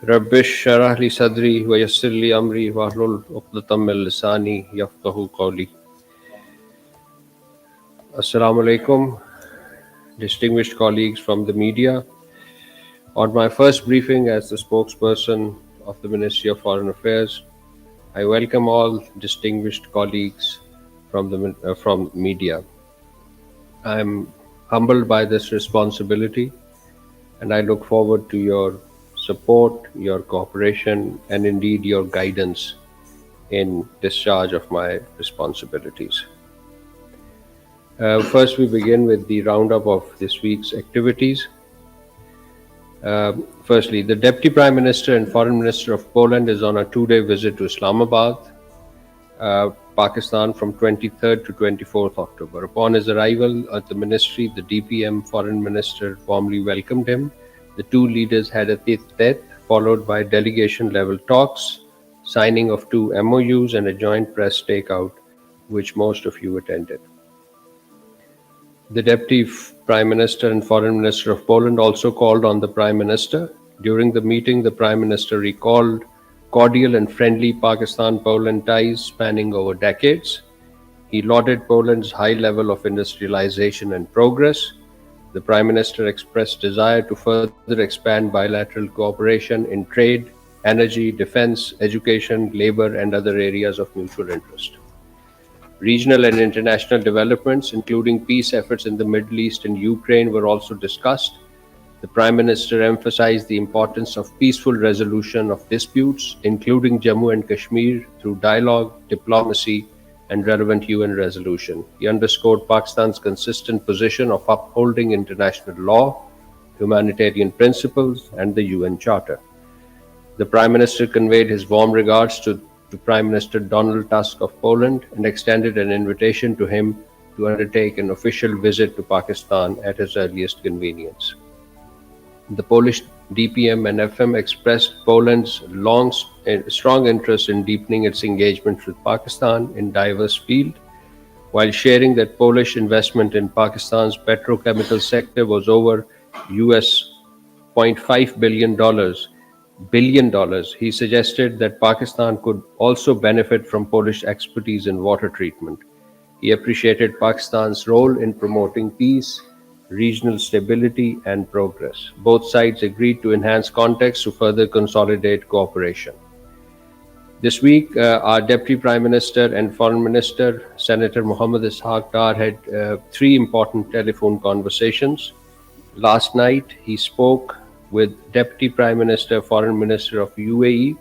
رب اشرح لي صدري ويسر لي أمري واحلل عقدة من لساني يفقهوا قولي. Assalamu alaikum, distinguished colleagues from the media. On my first briefing as the spokesperson of the Ministry of Foreign Affairs, I welcome all distinguished colleagues from media. I am humbled by this responsibility, and I look forward to your support, your cooperation, and indeed your guidance in discharge of my responsibilities. First, we begin with the roundup of this week's activities. Firstly, the Deputy Prime Minister and Foreign Minister of Poland is on a two-day visit to Islamabad, Pakistan from 23rd to 24th October. Upon his arrival at the ministry, the DPM Foreign Minister warmly welcomed him. The two leaders had a tete-a-tete, followed by delegation-level talks, signing of two MOUs and a joint press stakeout, which most of you attended. The Deputy Prime Minister and Foreign Minister of Poland also called on the Prime Minister. During the meeting, the Prime Minister recalled cordial and friendly Pakistan-Poland ties spanning over decades. He lauded Poland's high level of industrialization and progress. The Prime Minister expressed desire to further expand bilateral cooperation in trade, energy, defense, education, labor, and other areas of mutual interest. Regional and international developments, including peace efforts in the Middle East and Ukraine, were also discussed. The Prime Minister emphasized the importance of peaceful resolution of disputes, including Jammu and Kashmir, through dialogue, diplomacy, and relevant UN resolution. He underscored Pakistan's consistent position of upholding international law, humanitarian principles, and the UN Charter. The Prime Minister conveyed his warm regards to Prime Minister Donald Tusk of Poland and extended an invitation to him to undertake an official visit to Pakistan at his earliest convenience. The Polish DPM and FM expressed Poland's strong interest in deepening its engagement with Pakistan in diverse fields, while sharing that Polish investment in Pakistan's petrochemical sector was over US $0.5 billion. He suggested that Pakistan could also benefit from Polish expertise in water treatment. He appreciated Pakistan's role in promoting peace, regional stability, and progress. Both sides agreed to enhance contacts to further consolidate cooperation. This week, our Deputy Prime Minister and Foreign Minister, Senator Mohammad Ishaq Dar, had three important telephone conversations. Last night, he spoke with Deputy Prime Minister, Foreign Minister of UAE,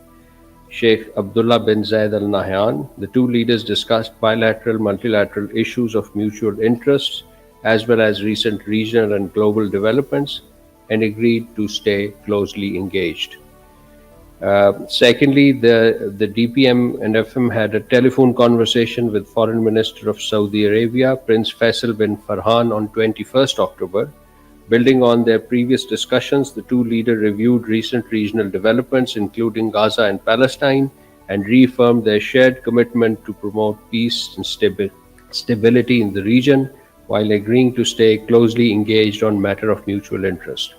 Sheikh Abdullah bin Zayed Al Nahyan. The two leaders discussed bilateral, multilateral issues of mutual interest, as well as recent regional and global developments, and agreed to stay closely engaged. Secondly, the DPM and FM had a telephone conversation with Foreign Minister of Saudi Arabia, Prince Faisal bin Farhan, on 21st October. Building on their previous discussions, the two leaders reviewed recent regional developments, including Gaza and Palestine, and reaffirmed their shared commitment to promote peace and stability in the region, while agreeing to stay closely engaged on matters of mutual interest.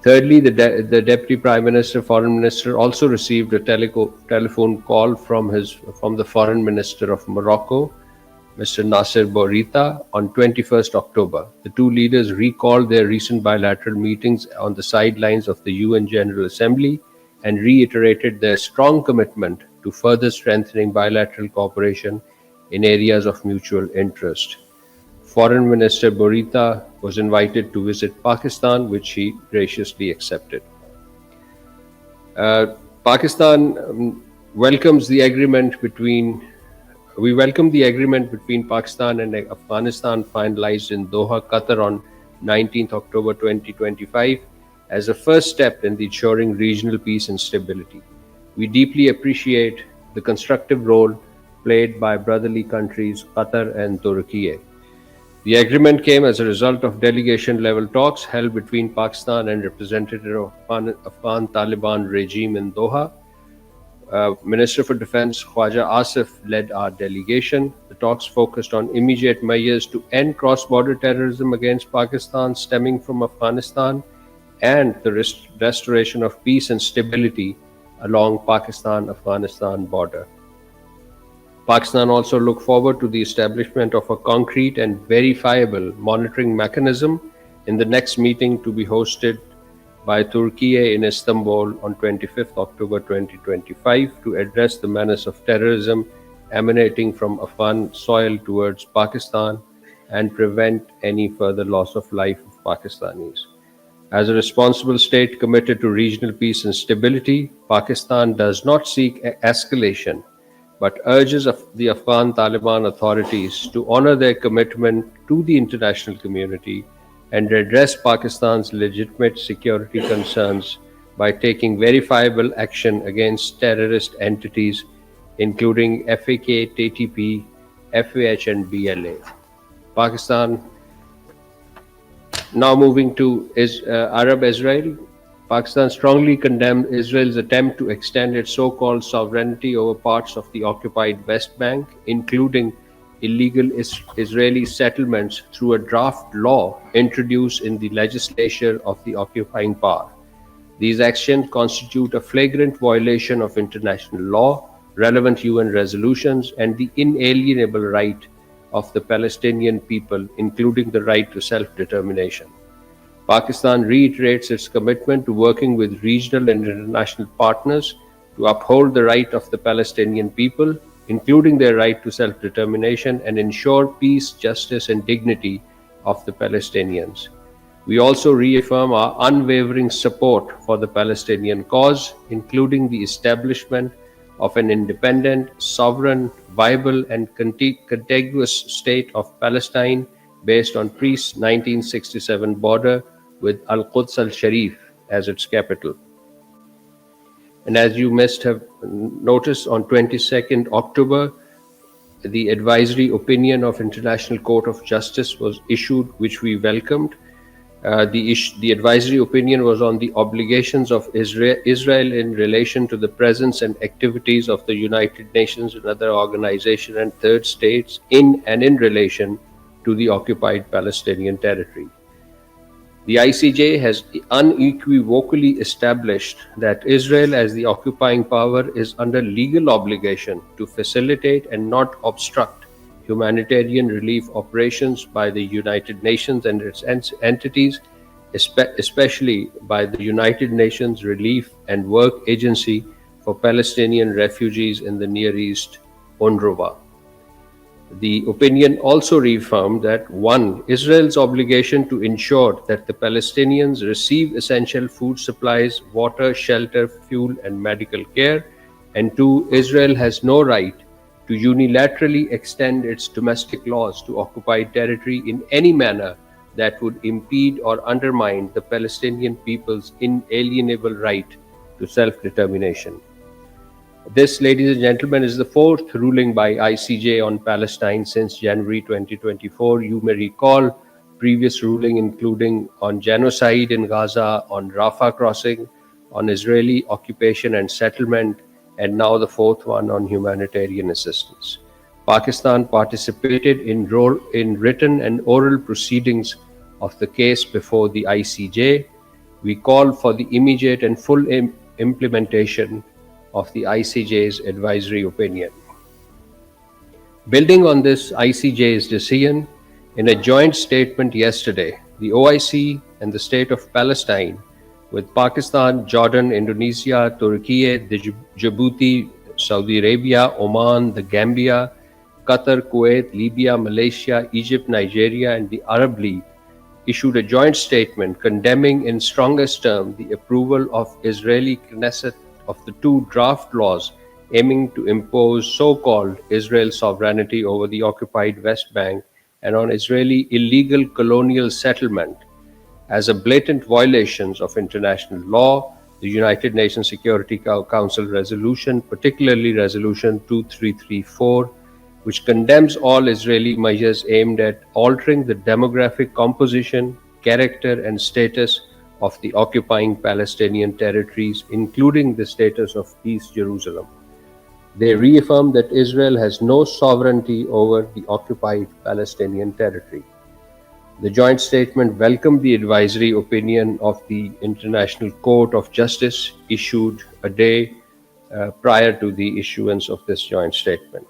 Thirdly, the Deputy Prime Minister, Foreign Minister, also received a telephone call from the Foreign Minister of Morocco, Mr. Nasser Bourita, on 21st October. The two leaders recalled their recent bilateral meetings on the sidelines of the UN General Assembly and reiterated their strong commitment to further strengthening bilateral cooperation in areas of mutual interest. Foreign Minister Bourita was invited to visit Pakistan, which he graciously accepted. Pakistan welcomes the agreement between Pakistan and Afghanistan finalized in Doha, Qatar on 19th October 2025 as a first step in ensuring regional peace and stability. We deeply appreciate the constructive role played by brotherly countries Qatar and Turkey. The agreement came as a result of delegation-level talks held between Pakistan and representative of Afghan Taliban regime in Doha. Minister for Defense Khwaja Asif led our delegation. The talks focused on immediate measures to end cross-border terrorism against Pakistan stemming from Afghanistan, and the restoration of peace and stability along Pakistan-Afghanistan border. Pakistan also look forward to the establishment of a concrete and verifiable monitoring mechanism in the next meeting to be hosted by Turkey in Istanbul on 25th October 2025 to address the menace of terrorism emanating from Afghan soil towards Pakistan and prevent any further loss of life of Pakistanis. As a responsible state committed to regional peace and stability, Pakistan does not seek escalation but urges the Afghan Taliban authorities to honor their commitment to the international community and address Pakistan's legitimate security concerns by taking verifiable action against terrorist entities including FAK, TTP, FAH and BLA. Pakistan. Now moving to Arab Israel, Pakistan strongly condemned Israel's attempt to extend its so-called sovereignty over parts of the occupied West Bank, including illegal Israeli settlements through a draft law introduced in the legislature of the occupying power. These actions constitute a flagrant violation of international law, relevant UN resolutions, and the inalienable right of the Palestinian people, including the right to self-determination. Pakistan reiterates its commitment to working with regional and international partners to uphold the right of the Palestinian people, including their right to self-determination, and ensure peace, justice, and dignity of the Palestinians. We also reaffirm our unwavering support for the Palestinian cause, including the establishment of an independent, sovereign, viable, and contiguous state of Palestine based on pre-1967 border with Al-Quds al-Sharif as its capital. And as you must have noticed, on 22nd October, the advisory opinion of International Court of Justice was issued, which we welcomed. The advisory opinion was on the obligations of Israel in relation to the presence and activities of the United Nations and other organizations and third states in relation to the occupied Palestinian territory. The ICJ has unequivocally established that Israel, as the occupying power, is under legal obligation to facilitate and not obstruct humanitarian relief operations by the United Nations and its entities, especially by the United Nations Relief and Work Agency for Palestinian Refugees in the Near East, UNRWA. The opinion also reaffirmed that 1. Israel's obligation to ensure that the Palestinians receive essential food supplies, water, shelter, fuel, and medical care, and 2. Israel has no right to unilaterally extend its domestic laws to occupied territory in any manner that would impede or undermine the Palestinian people's inalienable right to self-determination. This, ladies and gentlemen, is the fourth ruling by ICJ on Palestine since January 2024. You may recall previous ruling including on genocide in Gaza, on Rafah crossing, on Israeli occupation and settlement, and now the fourth one on humanitarian assistance. Pakistan participated in written and oral proceedings of the case before the ICJ. We call for the immediate and full implementation of the ICJ's advisory opinion. Building on this ICJ's decision, in a joint statement yesterday, the OIC and the State of Palestine, with Pakistan, Jordan, Indonesia, Turkey, Djibouti, Saudi Arabia, Oman, the Gambia, Qatar, Kuwait, Libya, Malaysia, Egypt, Nigeria, and the Arab League, issued a joint statement condemning in strongest terms the approval of Israeli Knesset of the two draft laws aiming to impose so-called Israel sovereignty over the occupied West Bank and on Israeli illegal colonial settlement as a blatant violations of international law, the United Nations Security Council resolution, particularly Resolution 2334, which condemns all Israeli measures aimed at altering the demographic composition, character, and status of the occupying Palestinian territories, including the status of East Jerusalem. They reaffirm that Israel has no sovereignty over the occupied Palestinian territory. The joint statement welcomed the advisory opinion of the International Court of Justice issued a day prior to the issuance of this joint statement.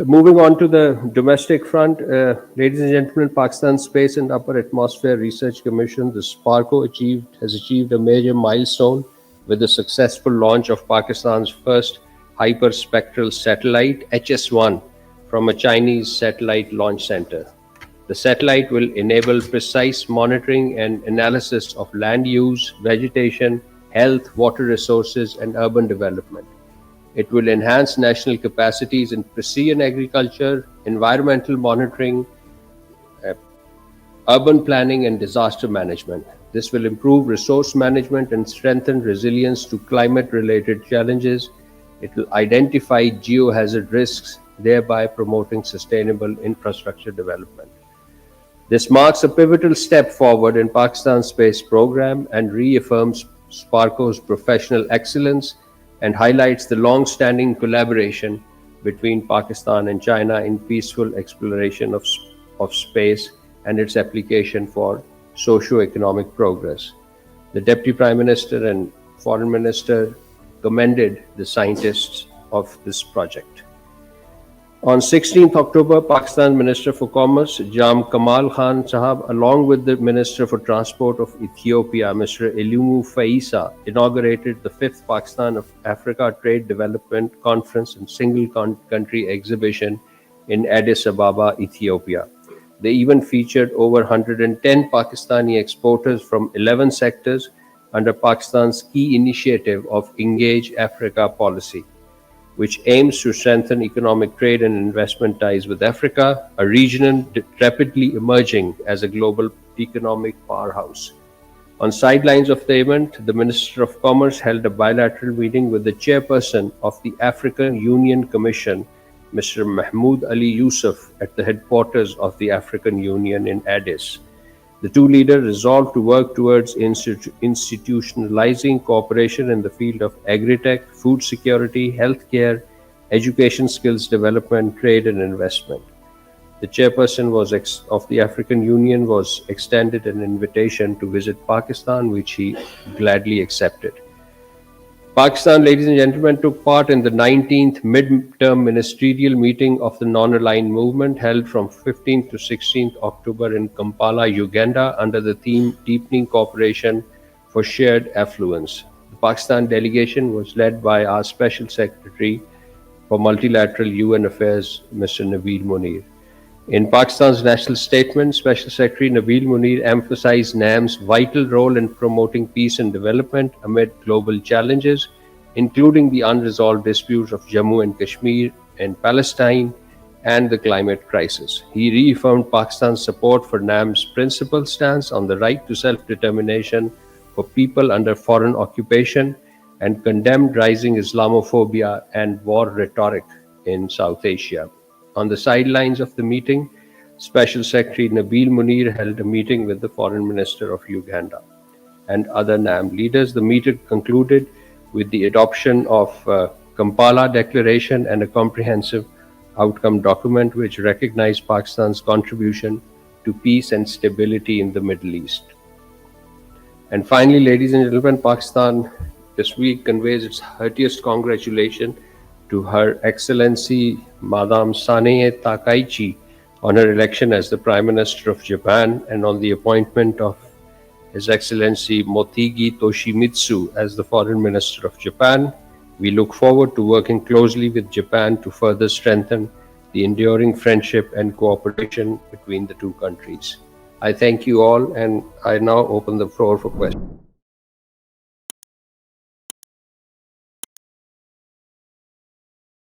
Moving on to the domestic front, ladies and gentlemen, Pakistan Space and Upper Atmosphere Research Commission, the SPARCO, has achieved a major milestone with the successful launch of Pakistan's first hyperspectral satellite, HS-1, from a Chinese satellite launch center. The satellite will enable precise monitoring and analysis of land use, vegetation, health, water resources, and urban development. It will enhance national capacities in precision agriculture, environmental monitoring, urban planning, and disaster management. This will improve resource management and strengthen resilience to climate-related challenges. It will identify geohazard risks, thereby promoting sustainable infrastructure development. This marks a pivotal step forward in Pakistan's space program and reaffirms SPARCO's professional excellence and highlights the long-standing collaboration between Pakistan and China in peaceful exploration of space and its application for socio-economic progress. The Deputy Prime Minister and Foreign Minister commended the scientists of this project. On 16th October, Pakistan Minister for Commerce, Jam Kamal Khan Sahab, along with the Minister for Transport of Ethiopia, Mr. Elumu Faisa, inaugurated the 5th Pakistan of Africa Trade Development Conference and Single Country Exhibition in Addis Ababa, Ethiopia. The event featured over 110 Pakistani exporters from 11 sectors under Pakistan's key initiative of Engage Africa policy, which aims to strengthen economic trade and investment ties with Africa, a region rapidly emerging as a global economic powerhouse. On sidelines of the event, the Minister of Commerce held a bilateral meeting with the chairperson of the African Union Commission, Mr. Mahmoud Ali Yusuf, at the headquarters of the African Union in Addis. The two leaders resolved to work towards institutionalizing cooperation in the field of agri-tech, food security, healthcare, education skills development, trade and investment. The chairperson of the African Union was extended an invitation to visit Pakistan, which he gladly accepted. Pakistan, ladies and gentlemen, took part in the 19th mid-term ministerial meeting of the Non-Aligned Movement held from 15th to 16th October in Kampala, Uganda, under the theme Deepening Cooperation for Shared Affluence. The Pakistan delegation was led by our Special Secretary for Multilateral UN Affairs, Mr. Nabil Munir. In Pakistan's national statement, Special Secretary Nabil Munir emphasized NAM's vital role in promoting peace and development amid global challenges, including the unresolved disputes of Jammu and Kashmir and Palestine and the climate crisis. He reaffirmed Pakistan's support for NAM's principled stance on the right to self-determination for people under foreign occupation and condemned rising Islamophobia and war rhetoric in South Asia. On the sidelines of the meeting, Special Secretary Nabil Munir held a meeting with the Foreign Minister of Uganda and other NAM leaders. The meeting concluded with the adoption of Kampala Declaration and a comprehensive outcome document which recognized Pakistan's contribution to peace and stability in the Middle East. And finally, ladies and gentlemen, Pakistan this week conveys its heartiest congratulations to Her Excellency Madame Sanae Takaichi on her election as the Prime Minister of Japan and on the appointment of His Excellency Motegi Toshimitsu as the Foreign Minister of Japan. We look forward to working closely with Japan to further strengthen the enduring friendship and cooperation between the two countries. I thank you all, and I now open the floor for questions.